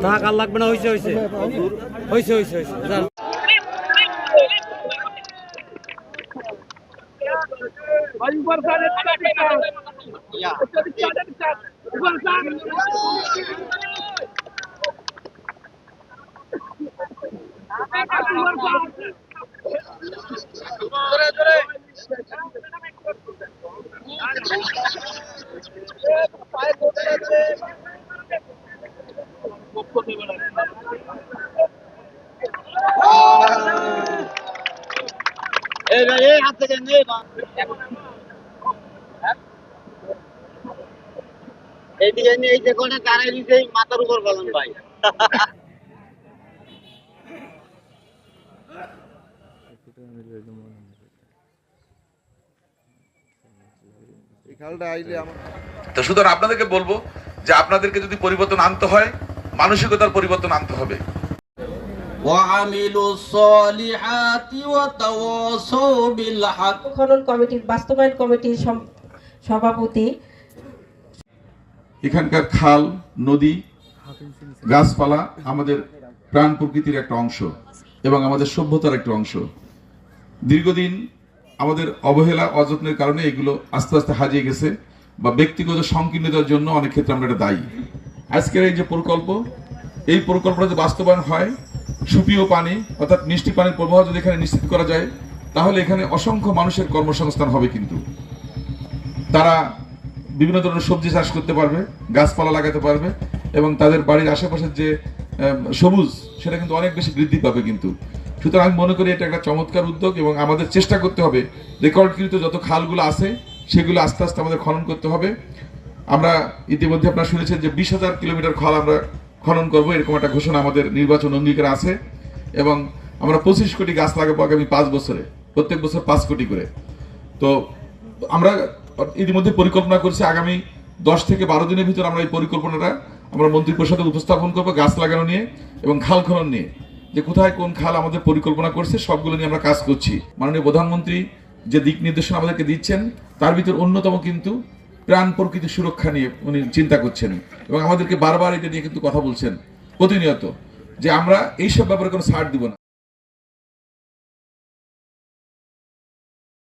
টাকা লাগবে না, হয়েছে হয়েছে হয়েছে হয়েছে হয়েছে। এইদিকে নিয়ে এই যে কোনে দাঁড়াই দিছে মাথার উপর বলেন ভাই। তো সুতরাং আপনাদেরকে বলবো যে আপনাদেরকে যদি পরিবর্তন আনতে হয়, মানসিকতার পরিবর্তন আনতে হবে। খনন কমিটির বাস্তবায়ন কমিটির সভাপতি। এখানকার খাল, নদী, গাছপালা আমাদের প্রাণ প্রকৃতির একটা অংশ এবং আমাদের সভ্যতার একটা অংশ। দীর্ঘদিন আমাদের অবহেলা, অযত্নের কারণে এগুলো আস্তে আস্তে হারিয়ে গেছে বা ব্যক্তিগত সংকীর্ণতার জন্য অনেক ক্ষেত্রে আমরা এটা দায়ী। আজকের এই যে প্রকল্প, এই প্রকল্পটা যদি বাস্তবায়ন হয়, সুপেয় পানি অর্থাৎ মিষ্টি পানির প্রবাহ যদি এখানে নিশ্চিত করা যায়, তাহলে এখানে অসংখ্য মানুষের কর্মসংস্থান হবে। কিন্তু তারা বিভিন্ন ধরনের সবজি চাষ করতে পারবে, গাছপালা লাগাতে পারবে এবং তাদের বাড়ির আশেপাশের যে সবুজ সেটা কিন্তু অনেক বেশি বৃদ্ধি পাবে। কিন্তু সুতরাং আমি মনে করি এটা একটা চমৎকার উদ্যোগ এবং আমাদের চেষ্টা করতে হবে রেকর্ডকৃত যত খালগুলো আছে সেগুলো আস্তে আস্তে আমাদের খনন করতে হবে। আমরা ইতিমধ্যে আপনারা শুনেছেন যে 20,000 কিলোমিটার খাল আমরা খনন করবো, এরকম একটা ঘোষণা আমাদের নির্বাচন অঙ্গীকার আছে এবং আমরা 25 কোটি গাছ লাগাবো আগামী 5 বছরে, প্রত্যেক বছর 5 কোটি করে। তো আমরা ইতিমধ্যে পরিকল্পনা করছি আগামী 10 থেকে 12 দিনের ভিতর আমরা এই পরিকল্পনাটা আমরা মন্ত্রিপরিষদে উপস্থাপন করবো, গাছ লাগানো নিয়ে এবং খাল খনন নিয়ে, যে কোথায় কোন খাল আমাদের পরিকল্পনা করছে সবগুলো নিয়ে আমরা কাজ করছি। মাননীয় প্রধানমন্ত্রী যে দিক নির্দেশনা আমাদেরকে দিচ্ছেন তার ভিতর অন্যতম কিন্তু প্রাণ প্রকৃতি সুরক্ষা নিয়ে উনি চিন্তা করছেন এবং আমাদেরকে বারবার এটা নিয়ে কিন্তু কথা বলছেন প্রতিনিয়ত, যে আমরা এইসব ব্যাপারে কোনো ছাড় দিব না।